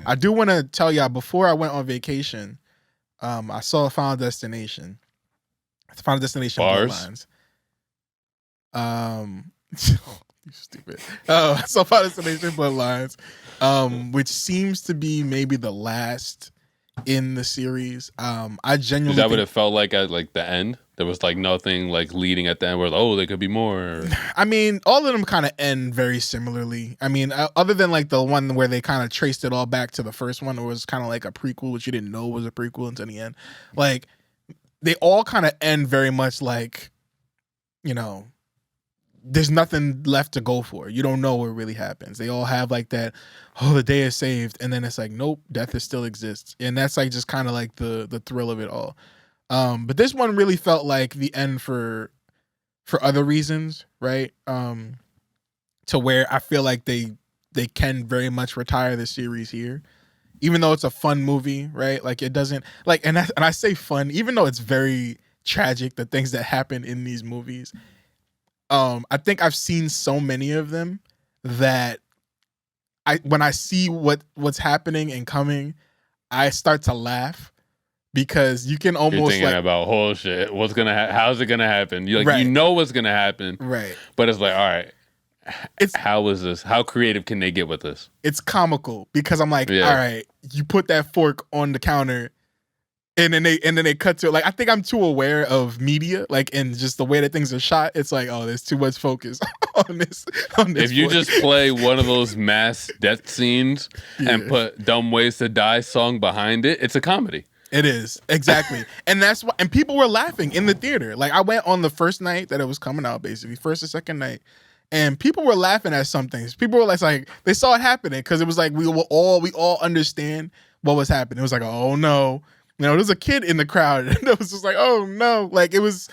I do want to tell y'all before I went on vacation, I saw Final Destination. Final Destination Bars. Bloodlines. You stupid. Oh, I saw Final Destination Bloodlines, which seems to be maybe the last in the series. I genuinely Is that think, what it felt like at like the end? There was like nothing like leading at the end where there could be more. I mean, all of them kind of end very similarly. I mean, other than like the one where they kind of traced it all back to the first one, it was kind of like a prequel, which you didn't know was a prequel until the end. Like, they all kind of end very much like, you know, there's nothing left to go for. You don't know what really happens. They all have like that, oh, the day is saved, and then it's like, nope, death still exists, and that's like just kind of like the thrill of it all. But this one really felt like the end for other reasons, right? To where I feel like they can very much retire the series here, even though it's a fun movie, right? Like it doesn't like, and I say fun, even though it's very tragic the things that happen in these movies. I think I've seen so many of them that when I see what's happening and coming, I start to laugh because you can almost You're thinking about whole shit. What's gonna? How's it gonna happen? You like you know what's gonna happen, right? But it's like, all right, how is this? How creative can they get with this? It's comical because I'm like, all right, you put that fork on the counter. And then they cut to it. Like, I think I'm too aware of media, like, and just the way that things are shot. It's like, oh, there's too much focus on this. If you just play one of those mass death scenes and put "Dumb Ways to Die" song behind it, it's a comedy. It is, exactly. And that's why, and people were laughing in the theater. Like, I went on the first night that it was coming out, basically, first or second night, and people were laughing at some things. People were like they saw it happening because it was like we all understand what was happening. It was like, oh no. You know, there's a kid in the crowd and it was just like, oh no. Like it was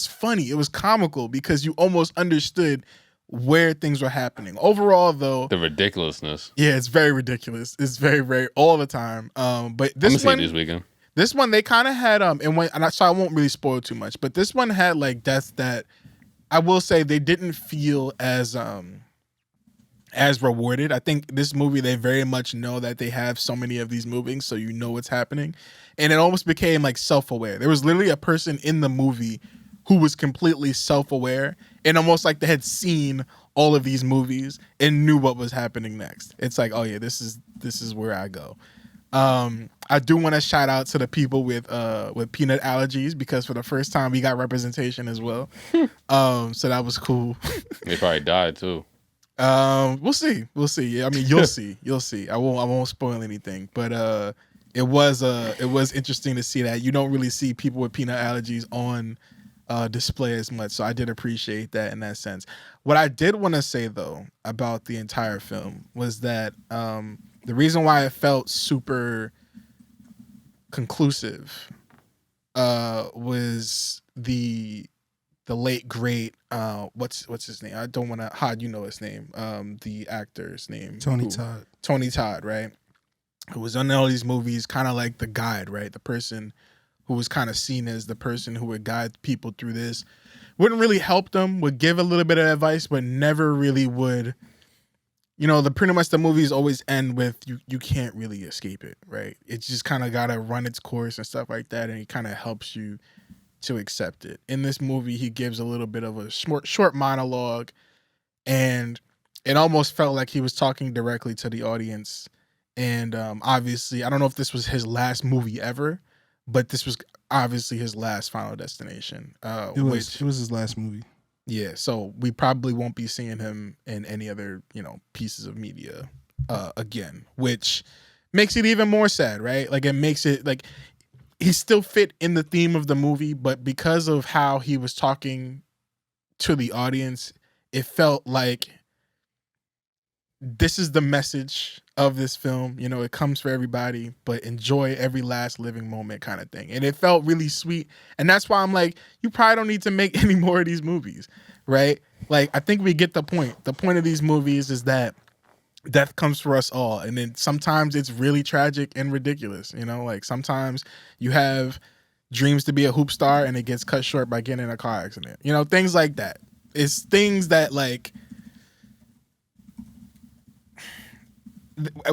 funny. It was comical because you almost understood where things were happening. Overall though, the ridiculousness. Yeah, it's very ridiculous. It's very, very all the time. But this one, this weekend. This one they kind of had so I won't really spoil too much, but this one had like deaths that I will say they didn't feel as rewarded. I think this movie, they very much know that they have so many of these movies, so you know what's happening. And it almost became like self-aware. There was literally a person in the movie who was completely self-aware and almost like they had seen all of these movies and knew what was happening next. It's like, oh yeah, this is where I go. I do want to shout out to the people with peanut allergies because for the first time we got representation as well. So that was cool. They probably died too. We'll see. I mean, you'll see. I won't spoil anything, but it was interesting to see that. You don't really see people with peanut allergies on display as much, so I did appreciate that in that sense. What I did want to say though about the entire film was that the reason why it felt super conclusive was the late great what's his name? I don't want to hide, you know his name. The actor's name. Tony Todd, right? Who was on all these movies, kind of like the guide, right? The person who was kind of seen as the person who would guide people through this. Wouldn't really help them, would give a little bit of advice, but never really would. You know, pretty much the movies always end with you can't really escape it, right? It's just kind of got to run its course and stuff like that, and it kind of helps you to accept it. In this movie, he gives a little bit of a short monologue, and it almost felt like he was talking directly to the audience. And obviously, I don't know if this was his last movie ever, but this was obviously his last Final Destination. It was his last movie. Yeah, so we probably won't be seeing him in any other, pieces of media again, which makes it even more sad, right? Like, it makes it like he still fit in the theme of the movie, but because of how he was talking to the audience, it felt like this is the message of this film. It comes for everybody, but enjoy every last living moment kind of thing. And it felt really sweet. And that's why I'm like, you probably don't need to make any more of these movies, right? Like, I think we get the point. The point of these movies is that death comes for us all. And then sometimes it's really tragic and ridiculous. Like sometimes you have dreams to be a hoop star and it gets cut short by getting in a car accident. Things like that. It's things that like,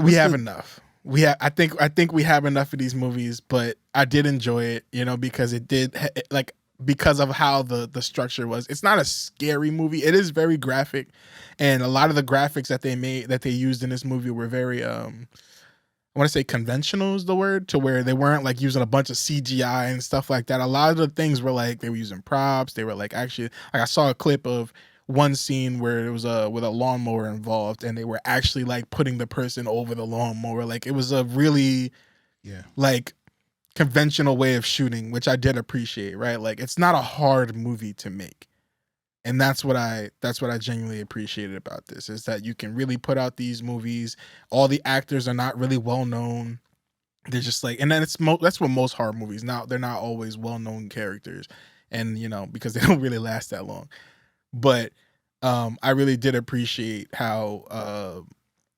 we have enough. I think we have enough of these movies, but I did enjoy it, because it did because of how the structure was. It's not a scary movie. It is very graphic, and a lot of the graphics that they used in this movie were very I want to say conventional is the word, to where they weren't like using a bunch of CGI and stuff like that. A lot of the things were like they were using props. They were like actually, like I saw a clip of one scene where it was with a lawnmower involved, and they were actually like putting the person over the lawnmower. Like it was a really like conventional way of shooting, which I did appreciate, right? Like it's not a hard movie to make. And that's what I genuinely appreciated about this, is that you can really put out these movies. All the actors are not really well known. They're just like, and then that's what most horror movies now, they're not always well known characters, and because they don't really last that long. But I really did appreciate how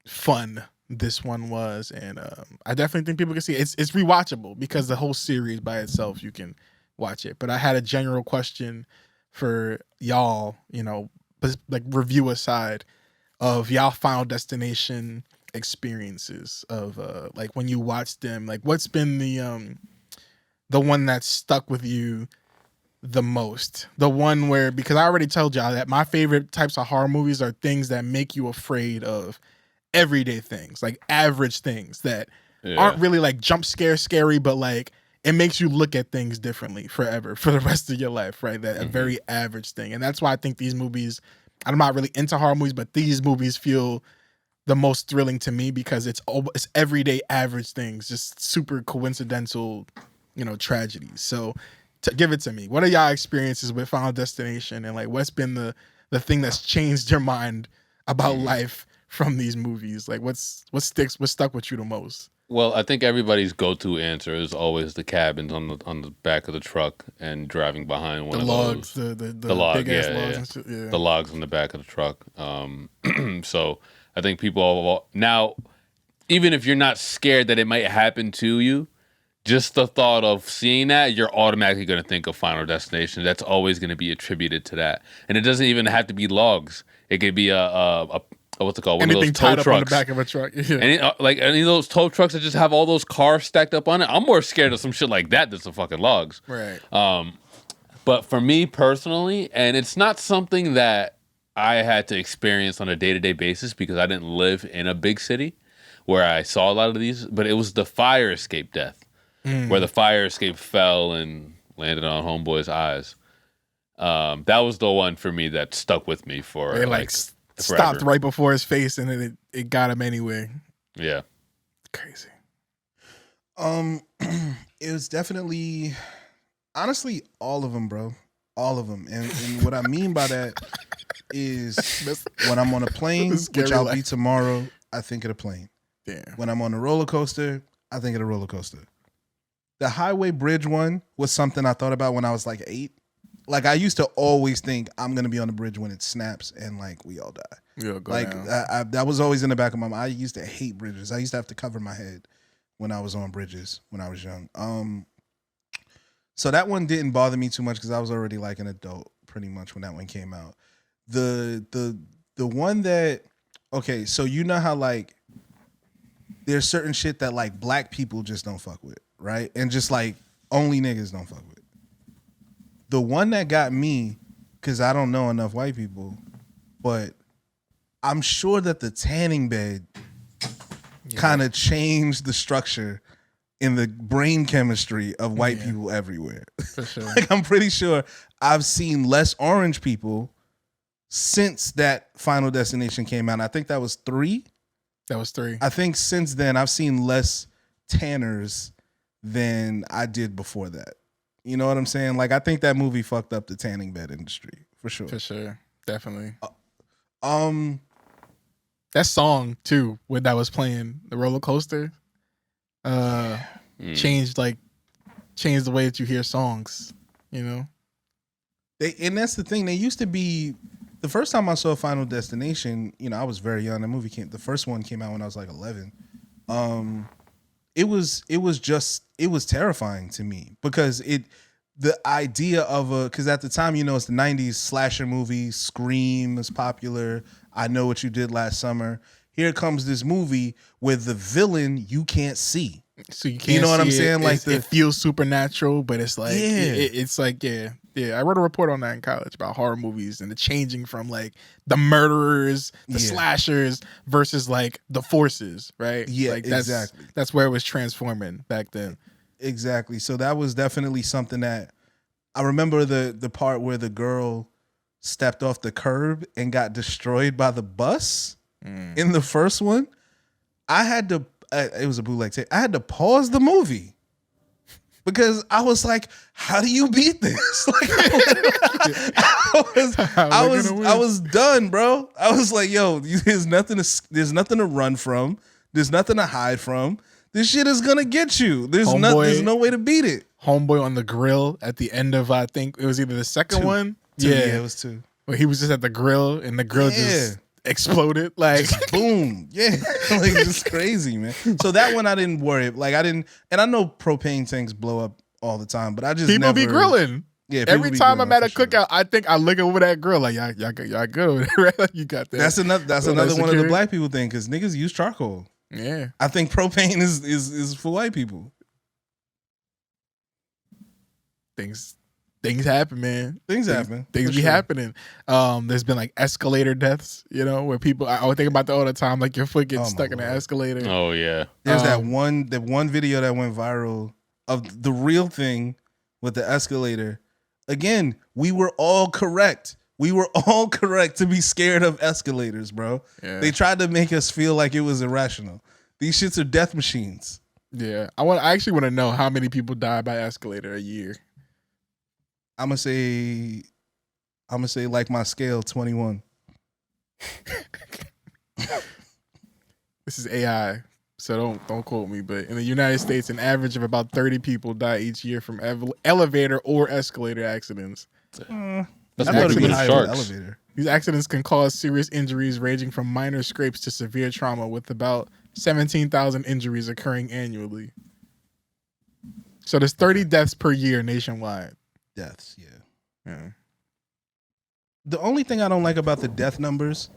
fun this one was, and I definitely think people can see it. It's rewatchable because the whole series by itself you can watch it. But I had a general question for y'all, like review aside, of y'all Final Destination experiences of like when you watch them, like what's been the one that stuck with you the most, the one where, because I already told y'all that my favorite types of horror movies are things that make you afraid of everyday things, like average things that aren't really like jump scary, but like it makes you look at things differently forever for the rest of your life, right? That a very average thing. And that's why I think these movies, I'm not really into horror movies, but these movies feel the most thrilling to me because it's everyday average things, just super coincidental, tragedies. So give it to me. What are y'all experiences with Final Destination, and like what's been the thing that's changed your mind about life from these movies? Like what stuck with you the most? Well, I think everybody's go-to answer is always the cabins on the back of the truck and driving behind one the of logs, those. The log, big ass logs and shit. Yeah. The logs on the back of the truck. So I think people now, even if you're not scared that it might happen to you, just the thought of seeing that, you're automatically going to think of Final Destination. That's always going to be attributed to that, and it doesn't even have to be logs. It could be a what's it called? One Anything of those tow tied trucks. up on the back of a truck. Yeah. Any of those tow trucks that just have all those cars stacked up on it. I'm more scared of some shit like that than some fucking logs. Right. But for me personally, and it's not something that I had to experience on a day-to-day basis because I didn't live in a big city where I saw a lot of these, but it was the fire escape death, where the fire escape fell and landed on Homeboy's eyes. That was the one for me that stuck with me for stopped right before his face, and then it got him anyway. Yeah. Crazy. It was definitely, honestly, all of them, bro. All of them. And what I mean by that is when I'm on a plane, which I'll be tomorrow, I think of the plane. Damn. When I'm on a roller coaster, I think of the roller coaster. The highway bridge one was something I thought about when I was like 8. Like I used to always think I'm gonna be on the bridge when it snaps and like we all die. That was always in the back of my mind. I used to hate bridges. I used to have to cover my head when I was on bridges when I was young. So that one didn't bother me too much because I was already like an adult pretty much when that one came out. The one that, okay, so you know how like there's certain shit that like black people just don't fuck with, right? And just like only niggas don't fuck with. The one that got me, because I don't know enough white people, but I'm sure that the tanning bed kind of changed the structure in the brain chemistry of white people everywhere. For sure. Like I'm pretty sure I've seen less orange people since that Final Destination came out. I think that was 3. That was 3. I think since then I've seen less tanners than I did before that. You know what I'm saying? Like I think that movie fucked up the tanning bed industry for sure. For sure, definitely. That song too, when that was playing, the roller coaster, changed the way that you hear songs. And that's the thing. They used to be. The first time I saw Final Destination, I was very young. The first one came out when I was like 11. It was terrifying to me because the idea of because at the time, it's the 90s slasher movie, Scream was popular. I Know What You Did Last Summer. here comes this movie with the villain you can't see. So you can't. You know what I'm see it. saying? Like it feels supernatural, but it's like Yeah. it's like yeah. I wrote a report on that in college about horror movies and the changing from like the murderers, the slashers versus like the forces, right? Yeah, like that's, exactly. That's where it was transforming back then. Exactly. So that was definitely something that I remember the part where the girl stepped off the curb and got destroyed by the bus in the first one. I had to. It was a bootleg tape. I had to pause the movie because I was like, "How do you beat this?" Like, I was done, bro. I was like, "Yo, there's nothing to run from. There's nothing to hide from. This shit is gonna get you. There's no way to beat it." Homeboy on the grill at the end of I think it was either the second one. Yeah, it was 2. Where he was just at the grill and the grill just exploded like boom. Yeah. Like it's crazy, man. So that one I didn't worry. Like I didn't, and I know propane tanks blow up all the time, but I just people be grilling. Yeah. Every time I'm at a cookout, I think I look over that grill like y'all good over there, right? You got that. That's another one of the black people thing because niggas use charcoal. Yeah. I think propane is for white people. Things happen, man. Things happen. Things be happening. There's been like escalator deaths, where people. I would think about that all the time. Like your foot getting stuck in an escalator. Oh yeah. There's that one video that went viral of the real thing with the escalator. Again, we were all correct. We were all correct to be scared of escalators, bro. Yeah. They tried to make us feel like it was irrational. These shits are death machines. Yeah, I actually want to know how many people die by escalator a year. I'm gonna say like my scale 21. This is AI, so don't quote me. But in the United States, an average of about 30 people die each year from elevator or escalator accidents. That's more than sharks. Elevator. These accidents can cause serious injuries ranging from minor scrapes to severe trauma, with about 17,000 injuries occurring annually. So there's 30 deaths per year nationwide. Deaths, yeah. The only thing I don't like about the death numbers,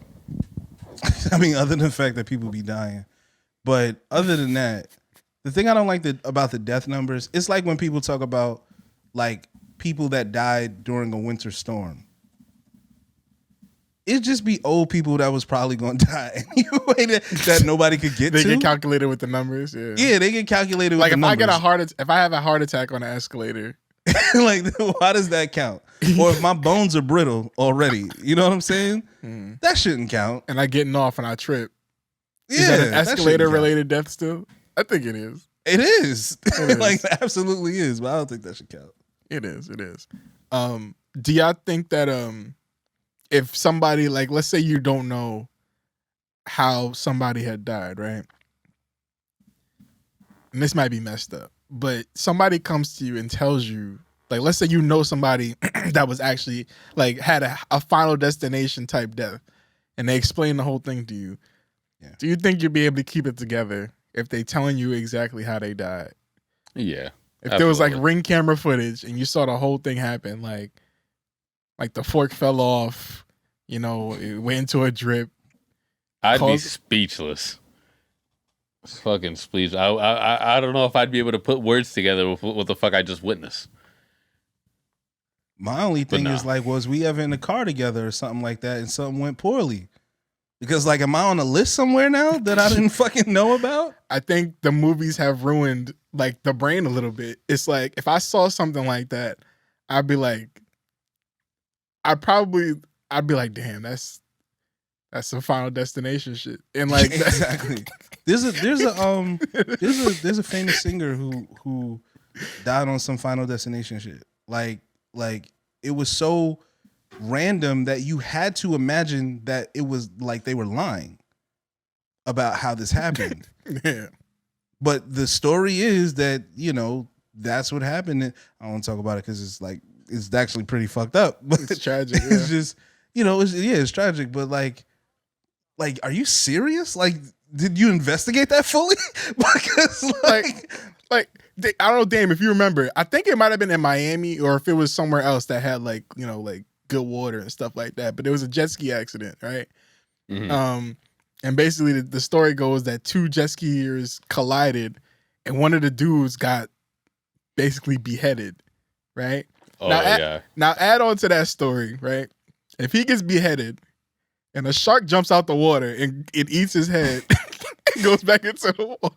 I mean, other than the fact that people be dying, but other than that, the thing I don't like about the death numbers, it's like when people talk about like people that died during a winter storm. It just be old people that was probably going to die anyway that nobody could get to. They get calculated with the numbers. Yeah, they get calculated with like the numbers. If I have a heart attack on an escalator. Like, why does that count? Or if my bones are brittle already, you know what I'm saying? That shouldn't count. And I getting off and I trip. Yeah, is that an escalator related death still? I think it is. It is. Like, absolutely is. But I don't think that should count. It is. Do y'all think that if somebody, like, let's say you don't know how somebody had died, right? And this might be messed up, but somebody comes to you and tells you, like, let's say you know somebody that was actually, like, had a Final Destination type death, and they explain the whole thing to you. Yeah. Do you think you'd be able to keep it together if they telling you exactly how they died? Yeah. If there was, like, ring camera footage and you saw the whole thing happen, like the fork fell off, it went into a drip. I'd be speechless. Fucking speechless. I don't know if I'd be able to put words together with what the fuck I just witnessed. My only thing is, like, was we ever in the car together or something like that and something went poorly? Because, like, am I on a list somewhere now that I didn't fucking know about? I think the movies have ruined, like, the brain a little bit. It's like, if I saw something like that, I'd be like, damn, that's some Final Destination shit. And, like, exactly. There's a famous singer who died on some Final Destination shit. Like it was so random that you had to imagine that it was like they were lying about how this happened. Yeah. But the story is that, that's what happened. I don't want to talk about it because it's actually pretty fucked up. But it's tragic. It's just, it's tragic. But like, are you serious? Like, did you investigate that fully? Because like I don't know, Damon, if you remember, I think it might have been in Miami or if it was somewhere else that had like good water and stuff like that. But there was a jet ski accident, right? Mm-hmm. And basically, the story goes that two jet skiers collided, and one of the dudes got basically beheaded. Right. Oh Now add on to that story. Right. If he gets beheaded, and a shark jumps out the water and it eats his head, and goes back into the water.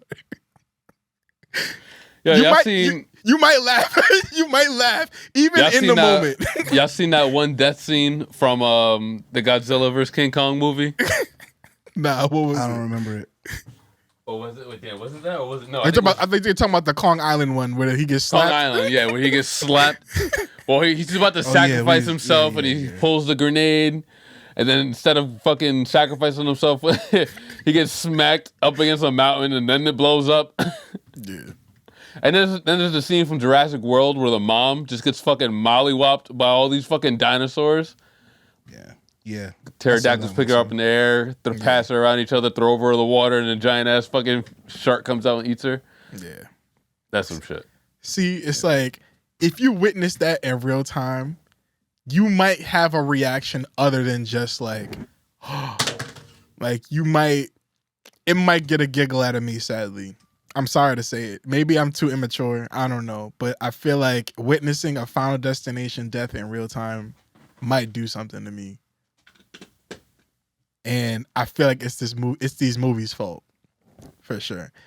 Yeah, you might laugh. You might laugh even in the moment. Y'all seen that one death scene from the Godzilla vs King Kong movie? Nah, what was I it? don't remember it. Or was it? Yeah, was it that? Or was it no? I think they're talking about the Kong Island one where he gets Kong slapped. Island, yeah, where he gets slapped. Well, he's about to sacrifice himself, and he pulls the grenade, and then instead of fucking sacrificing himself, he gets smacked up against a mountain, and then it blows up. Yeah. And then there's the scene from Jurassic World where the mom just gets fucking mollywopped by all these fucking dinosaurs. Yeah. Pterodactyls pick her up in the air, pass her around each other, throw over the water, and a giant ass fucking shark comes out and eats her. Yeah. That's some shit. See, it's like if you witness that in real time, you might have a reaction other than just like, like it might get a giggle out of me, sadly. I'm sorry to say it. Maybe I'm too immature. I don't know. But I feel like witnessing a Final Destination death in real time might do something to me. And I feel like it's these movies' fault. For sure.